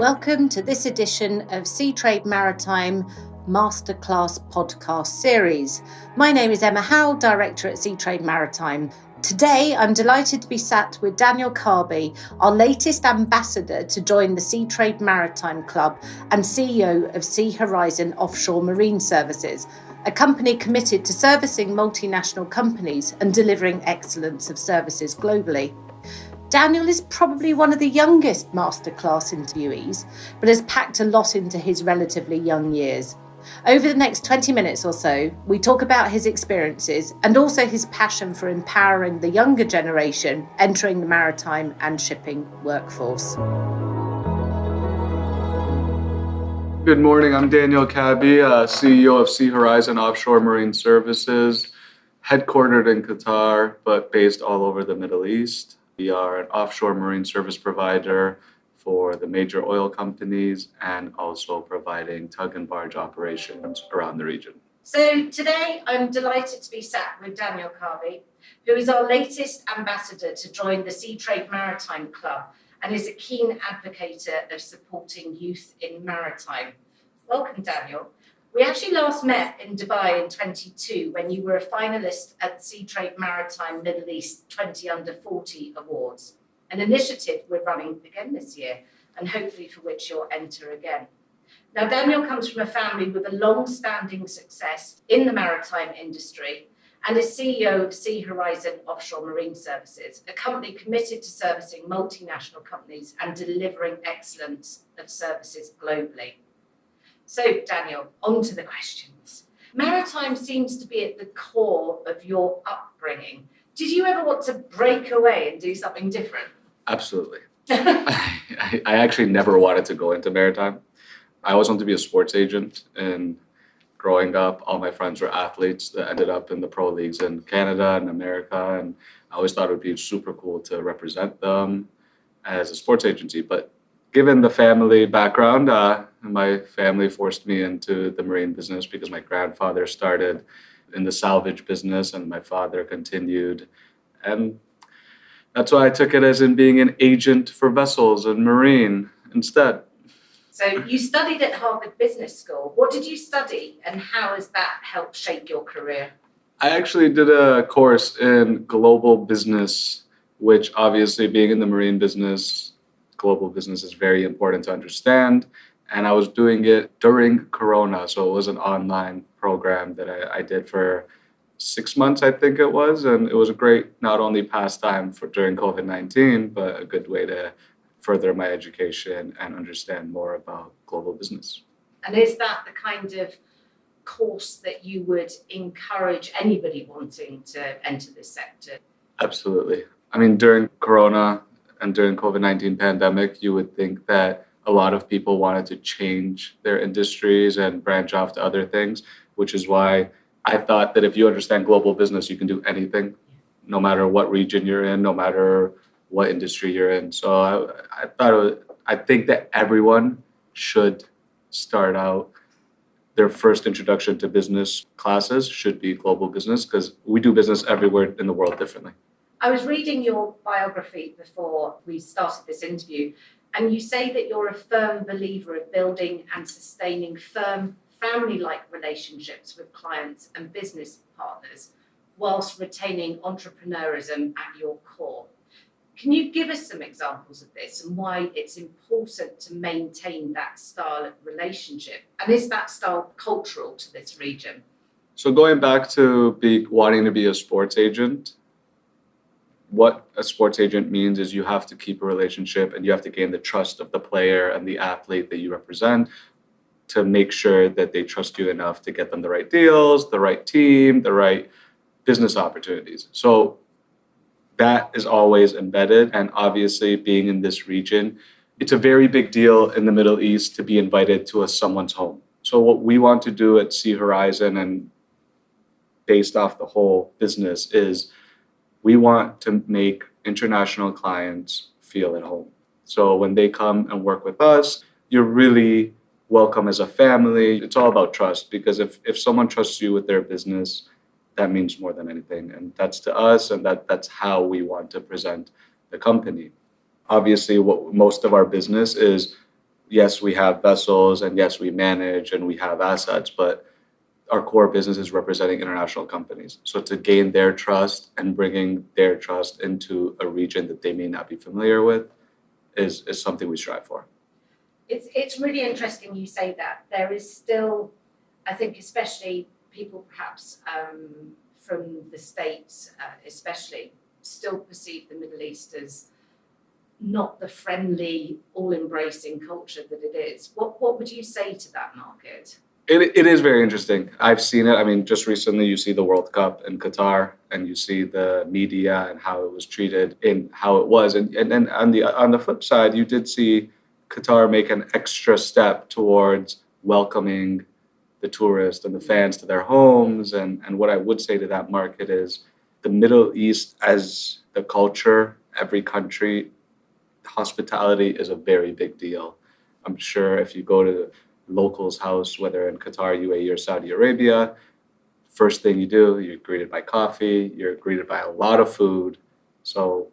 Welcome to this edition of Seatrade Maritime Masterclass podcast series. My name is Emma Howell, Director at Seatrade Maritime. Today, I'm delighted to be sat with Danial Kaabi, our latest ambassador to join the Seatrade Maritime Club and CEO of Sea Horizon Offshore Marine Services, a company committed to servicing multinational companies and delivering excellence of services globally. Danial is probably one of the youngest masterclass interviewees, but has packed a lot into his relatively young years. Over the next 20 minutes or so, we talk about his experiences and also his passion for empowering the younger generation entering the maritime and shipping workforce. Good morning, I'm Danial Kaabi, CEO of Sea Horizon Offshore Marine Services, headquartered in Qatar, but based all over the Middle East. We are an offshore marine service provider for the major oil companies and also providing tug and barge operations around the region. So today I'm delighted to be sat with Danial Kaabi, who is our latest ambassador to join the Seatrade Maritime Club and is a keen advocate of supporting youth in maritime. Welcome, Danial. We actually last met in Dubai in 2022 when you were a finalist at the Seatrade Maritime Middle East 20 Under 40 Awards, an initiative we're running again this year and hopefully for which you'll enter again. Now, Danial comes from a family with a long-standing success in the maritime industry and is CEO of Sea Horizon Offshore Marine Services, a company committed to servicing multinational companies and delivering excellence of services globally. So, Danial, on to the questions. Maritime seems to be at the core of your upbringing. Did you ever want to break away and do something different? Absolutely. I actually never wanted to go into maritime. I always wanted to be a sports agent, and growing up, all my friends were athletes that ended up in the pro leagues in Canada and America, and I always thought it would be super cool to represent them as a sports agency. But given the family background, my family forced me into the marine business because my grandfather started in the salvage business and my father continued. And that's why I took it as in being an agent for vessels and marine instead. So you studied at Harvard Business School. What did you study and how has that helped shape your career? I actually did a course in global business, which obviously being in the marine business, global business is very important to understand. And I was doing it during Corona. So it was an online program that I did for 6 months, I think it was. And it was a great, not only pastime for during COVID-19, but a good way to further my education and understand more about global business. And is that the kind of course that you would encourage anybody wanting to enter this sector? Absolutely. I mean, during Corona and during COVID-19 pandemic, you would think that a lot of people wanted to change their industries and branch off to other things, which is why I thought that if you understand global business, you can do anything, no matter what region you're in, no matter what industry you're in. So I think that everyone should start out their first introduction to business classes should be global business because we do business everywhere in the world differently. I was reading your biography before we started this interview, and you say that you're a firm believer of building and sustaining firm, family-like relationships with clients and business partners, whilst retaining entrepreneurism at your core. Can you give us some examples of this and why it's important to maintain that style of relationship? And is that style cultural to this region? So going back to wanting to be a sports agent, what a sports agent means is you have to keep a relationship and you have to gain the trust of the player and the athlete that you represent to make sure that they trust you enough to get them the right deals, the right team, the right business opportunities. So that is always embedded. And obviously being in this region, it's a very big deal in the Middle East to be invited to someone's home. So what we want to do at Sea Horizon and based off the whole business is we want to make international clients feel at home. So when they come and work with us, you're really welcome as a family. It's all about trust because if someone trusts you with their business, that means more than anything. And that's to us, and that's how we want to present the company. Obviously, what most of our business is yes, we have vessels and yes, we manage and we have assets, but our core business is representing international companies. So to gain their trust and bringing their trust into a region that they may not be familiar with is something we strive for. It's really interesting you say that. There is still, I think, especially people perhaps from the States, especially, still perceive the Middle East as not the friendly, all-embracing culture that it is. What would you say to that market? It is very interesting. I've seen it. I mean, just recently you see the World Cup in Qatar and you see the media and how it was treated and how it was. And then on the flip side, you did see Qatar make an extra step towards welcoming the tourists and the fans to their homes. And what I would say to that market is the Middle East as the culture, every country, hospitality is a very big deal. I'm sure if you go to local's house, whether in Qatar, UAE, or Saudi Arabia, first thing you do, you're greeted by coffee, you're greeted by a lot of food. So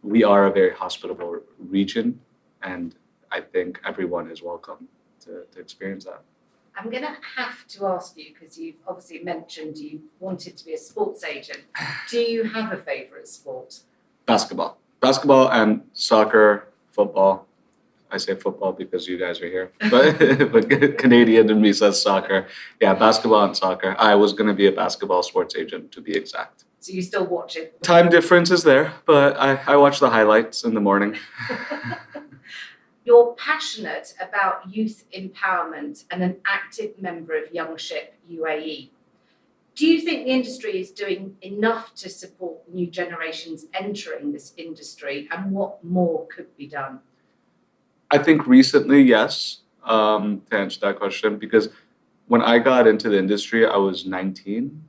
we are a very hospitable region, and I think everyone is welcome to experience that. I'm going to have to ask you, because you've obviously mentioned you wanted to be a sports agent. Do you have a favourite sport? Basketball. Basketball and soccer, football. I say football because you guys are here, but Canadian in me says soccer. Yeah, basketball and soccer. I was going to be a basketball sports agent, to be exact. So you still watch it? Time difference is there, but I watch the highlights in the morning. You're passionate about youth empowerment and an active member of Young Ship UAE. Do you think the industry is doing enough to support new generations entering this industry, and what more could be done? I think recently, yes, to answer that question, because when I got into the industry, I was 19,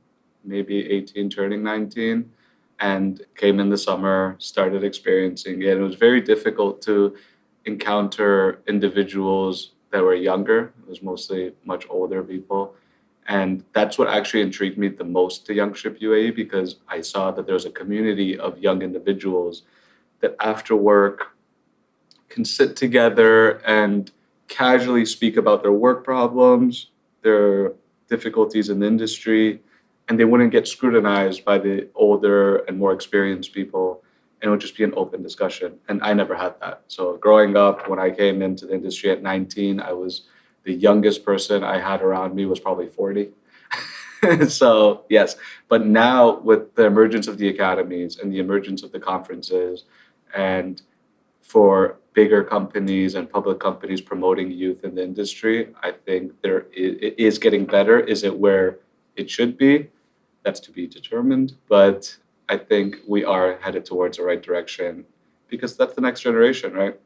maybe 18, turning 19, and came in the summer, started experiencing it. It was very difficult to encounter individuals that were younger. It was mostly much older people. And that's what actually intrigued me the most to Young Ship UAE, because I saw that there was a community of young individuals that after work can sit together and casually speak about their work problems, their difficulties in the industry, and they wouldn't get scrutinized by the older and more experienced people. And it would just be an open discussion. And I never had that. So growing up, when I came into the industry at 19, I was the youngest person I had around me was probably 40. So yes, but now with the emergence of the academies and the emergence of the conferences, and for bigger companies and public companies promoting youth in the industry, I think it is getting better. Is it where it should be? That's to be determined. But I think we are headed towards the right direction because that's the next generation, right?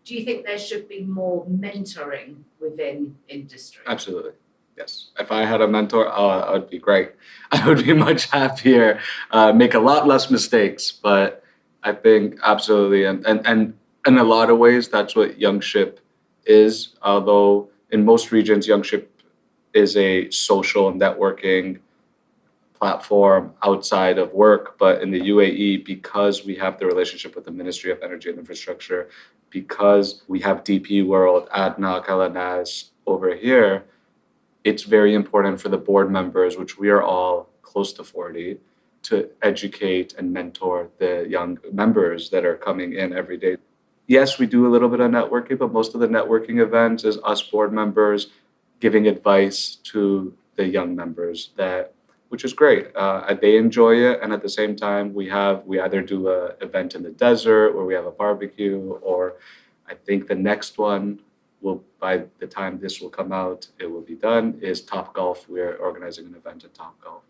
Do you think there should be more mentoring within industry? Absolutely. Yes. If I had a mentor, it would be great. I would be much happier, make a lot less mistakes. But I think absolutely. And in a lot of ways, that's what Young Ship is. Although in most regions, Young Ship is a social networking platform outside of work. But in the UAE, because we have the relationship with the Ministry of Energy and Infrastructure, because we have DP World, ADNOC, LNS over here, it's very important for the board members, which we are all close to 40, to educate and mentor the young members that are coming in every day. Yes, we do a little bit of networking, but most of the networking events is us board members giving advice to the young members, which is great. They enjoy it, and at the same time, we either do an event in the desert where we have a barbecue, or I think the next one will, by the time this will come out, it will be done, is Top Golf. We're organizing an event at Top Golf.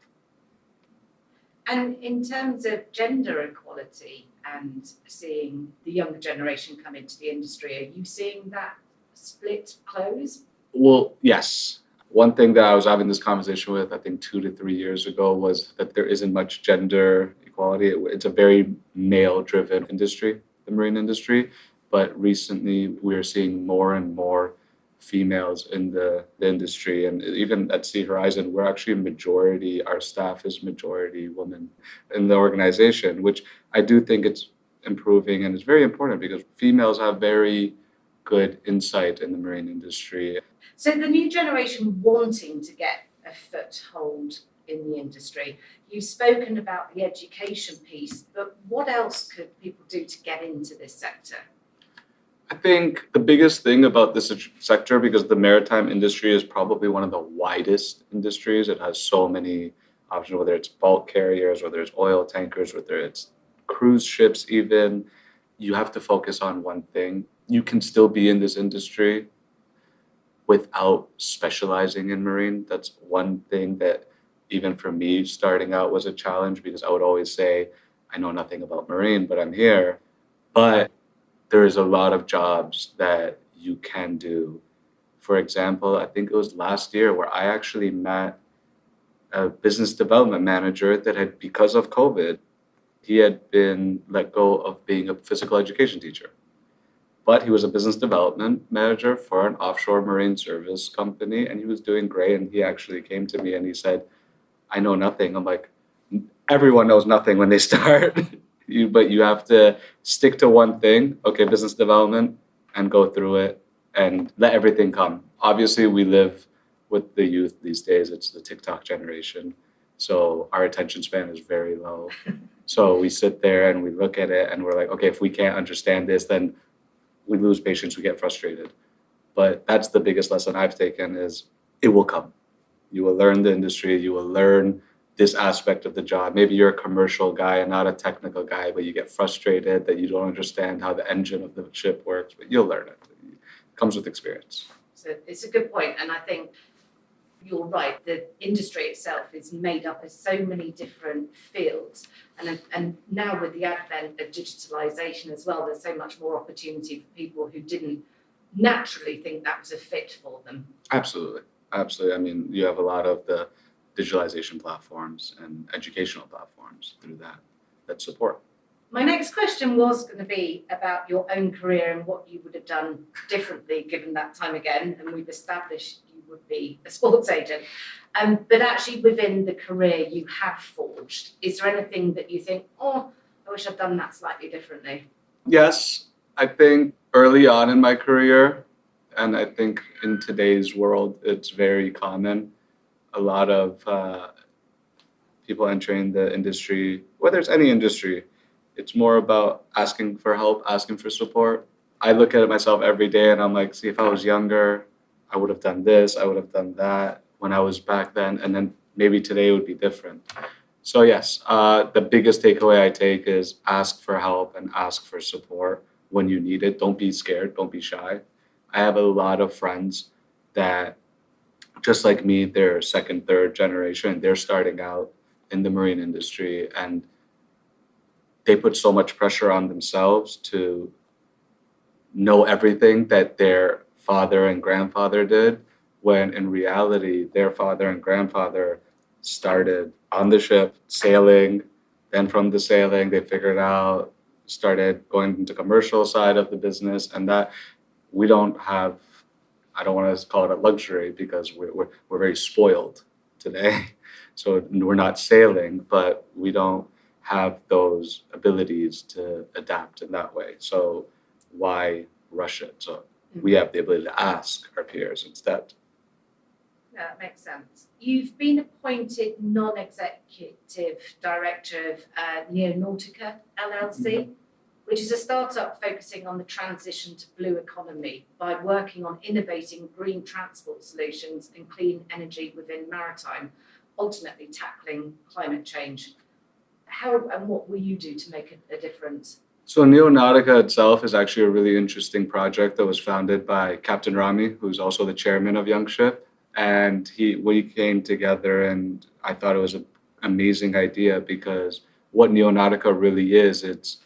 And in terms of gender equality and seeing the younger generation come into the industry, are you seeing that split close? Well, yes. One thing that I was having this conversation with, I think 2 to 3 years ago, was that there isn't much gender equality. It's a very male-driven industry, the marine industry. But recently, we're seeing more and more females in the industry. And even at Sea Horizon, we're actually majority, our staff is majority women in the organization, which I do think it's improving. And it's very important because females have very good insight in the marine industry. So the new generation wanting to get a foothold in the industry, you've spoken about the education piece, but what else could people do to get into this sector? I think the biggest thing about this sector, because the maritime industry is probably one of the widest industries, it has so many options, whether it's bulk carriers, whether it's oil tankers, whether it's cruise ships even, you have to focus on one thing. You can still be in this industry without specializing in marine. That's one thing that even for me starting out was a challenge, because I would always say, I know nothing about marine, but I'm here. But there is a lot of jobs that you can do. For example, I think it was last year where I actually met a business development manager that had, because of COVID, he had been let go of being a physical education teacher. But he was a business development manager for an offshore marine service company, and he was doing great. And he actually came to me and he said, I know nothing. I'm like, everyone knows nothing when they start. But you have to stick to one thing, okay, business development, and go through it and let everything come. Obviously, we live with the youth these days. It's the TikTok generation. So our attention span is very low. So we sit there and we look at it and we're like, okay, if we can't understand this, then we lose patience, we get frustrated. But that's the biggest lesson I've taken is it will come. You will learn the industry, you will learn this aspect of the job. Maybe you're a commercial guy and not a technical guy, but you get frustrated that you don't understand how the engine of the ship works, but you'll learn it. It comes with experience. So it's a good point, and I think you're right. The industry itself is made up of so many different fields, and now with the advent of digitalization as well, there's so much more opportunity for people who didn't naturally think that was a fit for them. Absolutely. Absolutely. I mean, you have a lot of the digitalization platforms and educational platforms through that support. My next question was going to be about your own career and what you would have done differently given that time again, and we've established you would be a sports agent. But actually within the career you have forged, is there anything that you think, oh, I wish I'd done that slightly differently? Yes, I think early on in my career, and I think in today's world, it's very common. A lot of people entering the industry, whether it's any industry, it's more about asking for help, asking for support. I look at it myself every day and I'm like, see, if I was younger, I would have done this, I would have done that when I was back then, and then maybe today would be different. So yes, the biggest takeaway I take is ask for help and ask for support when you need it. Don't be scared, don't be shy. I have a lot of friends that, just like me, they're second, third generation. They're starting out in the marine industry and they put so much pressure on themselves to know everything that their father and grandfather did, when in reality, their father and grandfather started on the ship, sailing. Then from the sailing, they figured out, started going into commercial side of the business, and that we don't have, I don't want to call it a luxury because we're very spoiled today. So we're not sailing, but we don't have those abilities to adapt in that way. So why rush it? So we have the ability to ask our peers instead. Yeah, that makes sense. You've been appointed non-executive director of Neonautica LLC, which is a startup focusing on the transition to blue economy by working on innovating green transport solutions and clean energy within maritime, ultimately tackling climate change. How and what will you do to make a difference? So Neonautica itself is actually a really interesting project that was founded by Captain Rami, who's also the chairman of Young Ship. And we came together and I thought it was an amazing idea because what Neonautica really is, it's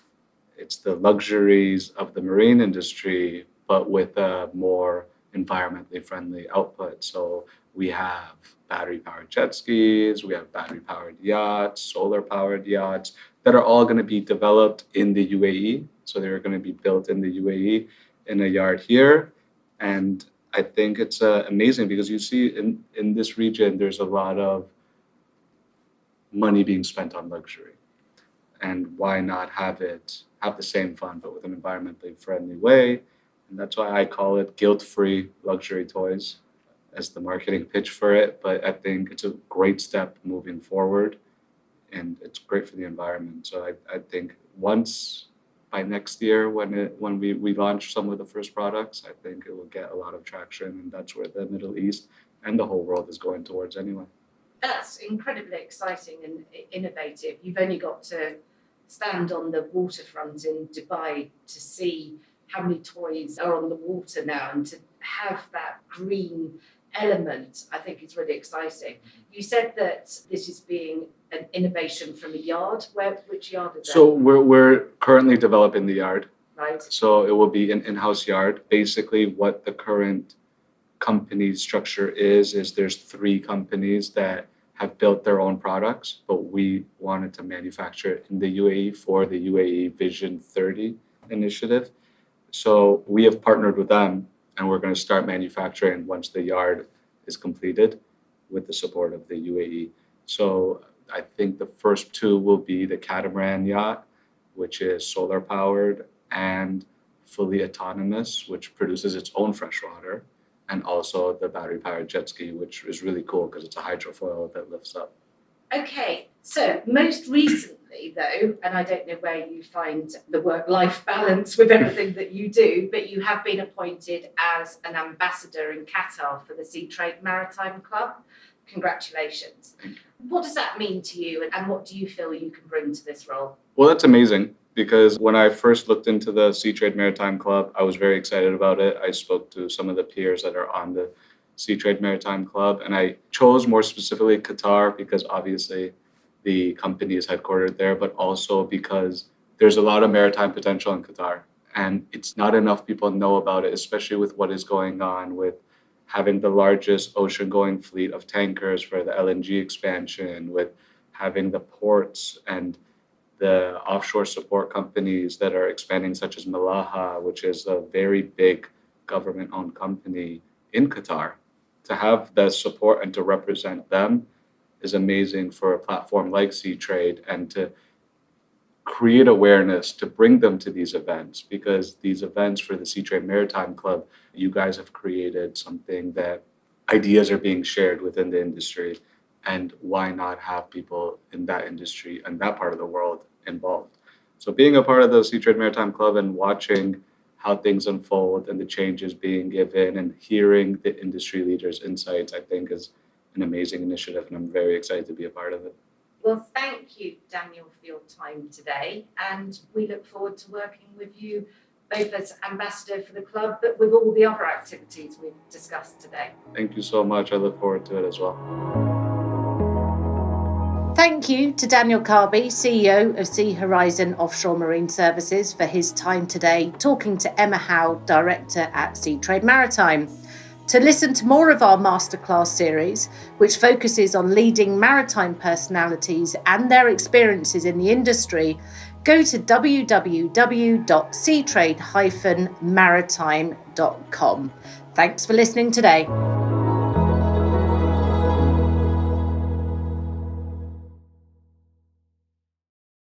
the luxuries of the marine industry, but with a more environmentally friendly output. So we have battery-powered jet skis, we have battery-powered yachts, solar-powered yachts that are all going to be developed in the UAE. So they're going to be built in the UAE in a yard here. And I think it's amazing because you see in this region, there's a lot of money being spent on luxury. And why not have the same fun, but with an environmentally friendly way? And that's why I call it guilt-free luxury toys as the marketing pitch for it. But I think it's a great step moving forward, and it's great for the environment. So I think once by next year, when we launch some of the first products, I think it will get a lot of traction, and that's where the Middle East and the whole world is going towards anyway. That's incredibly exciting and innovative. You've only got to stand on the waterfront in Dubai to see how many toys are on the water now, and to have that green element, I think is really exciting. You said that this is being an innovation from a yard. Which yard is that? So we're currently developing the yard. Right. So it will be an in-house yard. Basically, what the current company structure is there's 3 companies that have built their own products, but we wanted to manufacture it in the UAE for the UAE Vision 30 initiative. So we have partnered with them, and we're going to start manufacturing once the yard is completed with the support of the UAE. So I think the first 2 will be the catamaran yacht, which is solar powered and fully autonomous, which produces its own fresh water, and also the battery powered jet ski, which is really cool because it's a hydrofoil that lifts up. Okay, so most recently though, and I don't know where you find the work-life balance with everything that you do, but you have been appointed as an ambassador in Qatar for the Seatrade Maritime Club. Congratulations. What does that mean to you, and what do you feel you can bring to this role? Well, that's amazing, because when I first looked into the Seatrade Maritime Club, I was very excited about it. I spoke to some of the peers that are on the Seatrade Maritime Club, and I chose more specifically Qatar because obviously the company is headquartered there, but also because there's a lot of maritime potential in Qatar, and it's not enough people know about it, especially with what is going on with having the largest ocean-going fleet of tankers for the LNG expansion, with having the ports and the offshore support companies that are expanding, such as Malaha, which is a very big government-owned company in Qatar. To have the support and to represent them is amazing for a platform like Seatrade, and to create awareness, to bring them to these events, because these events for the Seatrade Maritime Club, you guys have created something that ideas are being shared within the industry, and why not have people in that industry and that part of the world involved? So being a part of the Seatrade Maritime Club and watching how things unfold and the changes being given and hearing the industry leaders' insights, I think is an amazing initiative, and I'm very excited to be a part of it. Well, thank you, Danial, for your time today, and we look forward to working with you both as ambassador for the club, but with all the other activities we've discussed today. Thank you so much. I look forward to it as well. Thank you to Danial Kaabi, CEO of Sea Horizon Offshore Marine Services, for his time today talking to Emma Howell, Director at Seatrade Maritime. To listen to more of our masterclass series, which focuses on leading maritime personalities and their experiences in the industry, go to www.seatrade-maritime.com. Thanks for listening today.